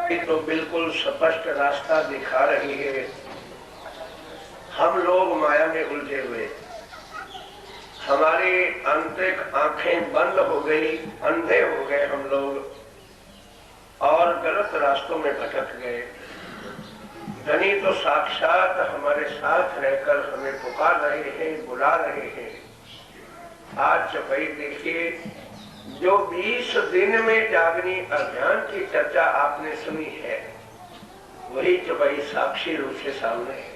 तो बिल्कुल स्पष्ट रास्ता दिखा रही है। हम लोग माया में उलझे हुए, हमारी आंतरिक आंखें बंद हो गई, अंधे हो गए हम लोग और गलत रास्तों में भटक गए। धनी तो साक्षात हमारे साथ रहकर हमें पुकार रहे हैं, बुला रहे हैं। आज चौपाई देखिए, जो 20 दिन में जागनी अभियान की चर्चा आपने सुनी है, वही चौपाई साक्षी रूप से सामने है।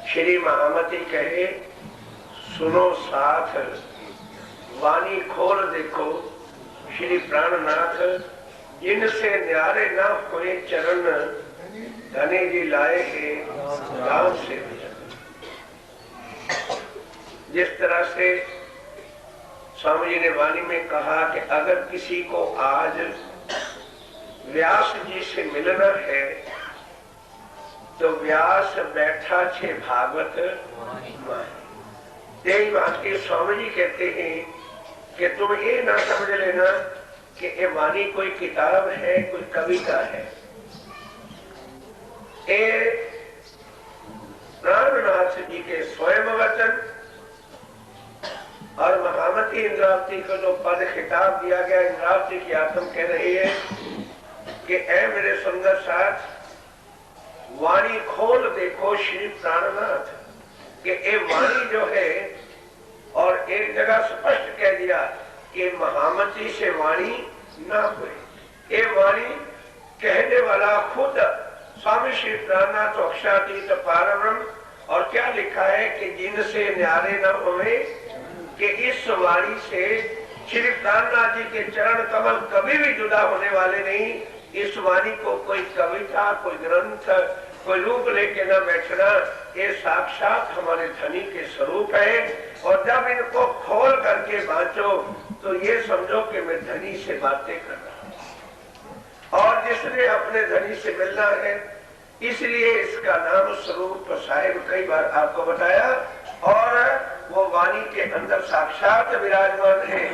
श्री महामती कहे, सुनो साथ, वाणी खोल देखो। श्री प्राणनाथ, जिनसे न्यारे ना हुए चरण, धनी जी लाए हैं गांव से। जिस तरह से स्वामी जी ने वाणी में कहा कि अगर किसी को आज व्यास जी से मिलना है तो व्यास बैठा छे भागवत यही बात की स्वामी जी कहते हैं कि तुम ये ना समझ लेना कि ये वाणी कोई किताब है, कोई कविता है। ये प्राणनाथ जी के स्वयं वचन और महामती इंद्रावती को जो पद खिताब दिया गया, इंद्रावती की आत्म कह रही है कि ऐ मेरे सुंदर साथ, वाणी खोल देखो श्री प्राणनाथ, कि ये वाणी जो है, और एक जगह स्पष्ट कह दिया कि महामती से वाणी ना हुई। ये वाणी कहने वाला खुद स्वामी श्री प्राणनाथ अक्षरातीत पारब्रह्म। और क्या लिखा है कि जिनसे न्यारे न हुए, कि इस वाणी से श्री प्राणनाथ जी के चरण कमल कभी भी जुदा होने वाले नहीं। इस वाणी को कोई कविता, कोई ग्रंथ, कोई रूप लेके न बैठना, ये साक्षात हमारे धनी के स्वरूप है। और जब इनको खोल करके बांचो तो ये समझो कि मैं धनी से बातें कर रहा हूं। और जिसने अपने धनी से मिलना है, इसलिए इसका नाम स्वरूप साहिब कई बार आपको बताया, और वो वाणी के अंदर साक्षात विराजमान है।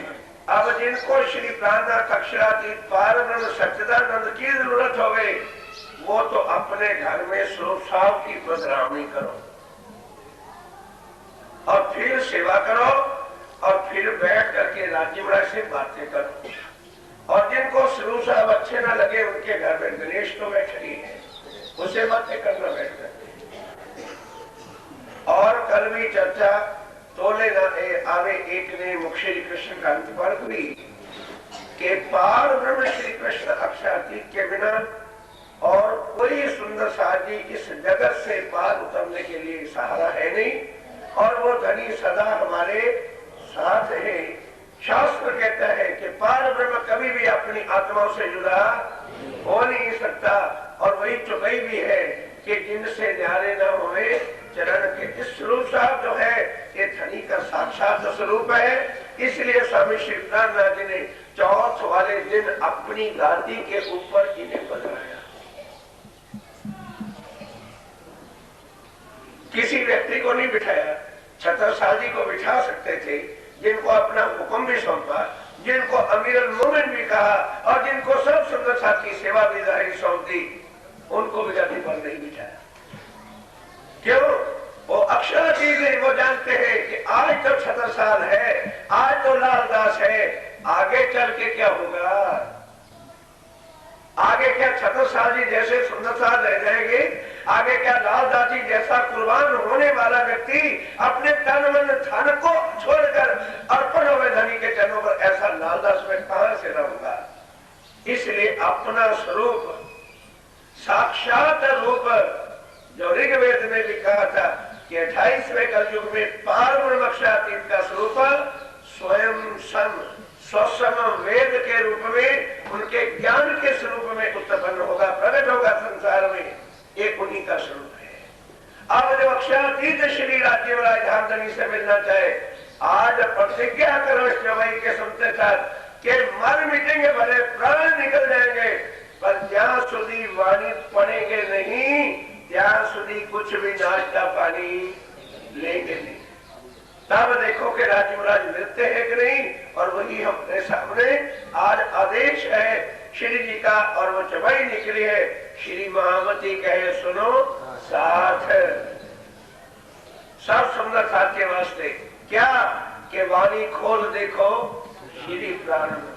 अब जिनको श्री प्राणनाथ अक्षरातीत पारब्रह्म सच्चिदानंद की जरूरत हो गई, वो तो अपने घर में स्वरूप साहब की बदनामी करो और फिर सेवा करो और फिर बैठ करके राज्य महाराज से बातें करो। और जिनको स्वरूप साहब अच्छे ना लगे, उनके घर में गणेश तो बैठ रही है, उसे बातें करना बैठ करके। और कल भी चर्चा तोले ना आवे एक ने मुख श्री कृष्ण कांति पर हुई के पार ब्रह्म श्री कृष्ण अक्षरातीत के बिना और कोई सुंदर साजी इस जगत से पार उतरने के लिए सहारा है नहीं। और वो धनी सदा हमारे साथ है। शास्त्र कहता है कि पार ब्रह्म कभी भी अपनी आत्माओं से जुदा हो नहीं सकता। और वही चौपाई भी है कि जिनसे न्यारे न हुए चरण के। इस स्वरूप साहब जो है, ये धनी का साक्षात स्वरूप है। इसलिए स्वामी श्री प्राणनाथ जी ने चौथ वाले दिन अपनी गादी के ऊपर इन्हें बनाया। किसी व्यक्ति को नहीं बिठाया, छत्रसाल जी को बिठा सकते थे, जिनको अपना हुक्म भी सौंपा, जिनको अमीर अल मोमिन भी कहा और जिनको सब सुंदर साथ की सेवा भी जाहिर सौंप दी, उनको भी गादी पर नहीं बिठाया। क्यों? वो अक्षरातीत है, वो जानते हैं कि आज तो छत्रसाल है, आज तो लालदास है, आगे चल के क्या होगा? आगे क्या छत्रसाल जी जैसे सुंदर साल रह जाएंगे? आगे क्या लालदास जी जैसा कुर्बान होने वाला व्यक्ति अपने तन मन धन को छोड़कर अर्पण हुए धनी के चरणों पर, ऐसा लालदास में कहां से रहूंगा? इसलिए अपना स्वरूप, साक्षात रूप जो ऋग्वेद में लिखा था कि 28वें कलयुग में पारब्रह्म अक्षरातीत का स्वरूप स्वयं सम स्वसम वेद के रूप में, उनके ज्ञान के स्वरूप में उत्पन्न होगा, प्रकट होगा संसार में। एक उन्हीं का स्वरूप है। अब जब अक्षरातीत श्री राज्य धामधनी से मिलना चाहे, आज प्रतिज्ञा करो इस चौपाई के सुनते साथ कि मर मिटेंगे, भले प्राण निकल जाएंगे, पर ज्यां सुधी वाणी पढ़ेंगे नहीं, त्यां सुधी कुछ भी नाश्ता पानी लेंगे नहीं। तब देखो कि राज महाराज मिलते हैं कि नहीं। और वही अपने सामने आज आदेश है श्री जी का, और वो चौपाई निकली है, श्री महामती कहे सुनो साथ। सब सुंदर साथ के वास्ते क्या कि वाणी खोल देखो श्री प्राणनाथ।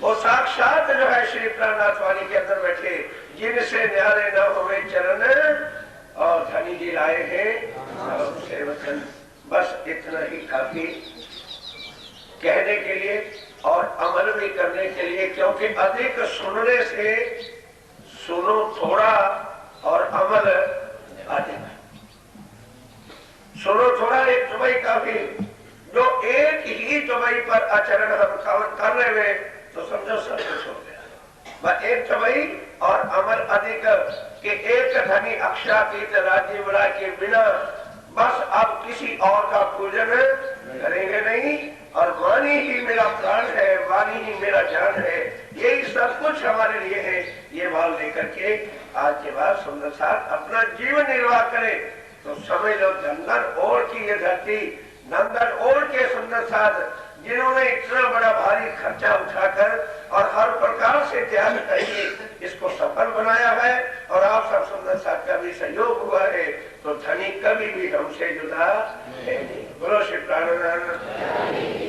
वो साक्षात जो है श्री प्राणनाथ वाणी के अंदर बैठे, जिनसे न्यारे न हुए चरण और धनी जी लाए हैं सेवकन। बस इतना ही काफी कहने के लिए और अमल भी करने के लिए, क्योंकि अधिक सुनने से सुनो थोड़ा और अमल अधिक। सुनो थोड़ा एक चौपाई काफी, जो एक ही चौपाई पर आचरण हम कर रहे हुए तो समझो सब कुछ हो गया। बस एक चौपाई और अमल अधिक कि एक धनी अक्षरातीत राज्य बड़ा के बिना बस अब किसी और का पूजन करेंगे नहीं, और वाणी ही मेरा प्राण है, वाणी ही मेरा जान है, यही सब कुछ हमारे लिए है। ये भाव लेकर के आज के बाद सुंदर साथ अपना जीवन निर्वाह करे तो समझ लो नंदन ओढ़ की ये धरती, नंदन ओढ़ के सुंदर साथ जिन्होंने इतना बड़ा भारी खर्चा उठाकर और हर प्रकार से त्याग करके इसको सफल बनाया है, और आप सब सुंदर साथ का भी सहयोग हुआ है, तो धनी कभी भी हमसे जुदा है नहीं। बोलो श्री प्राणनाथ।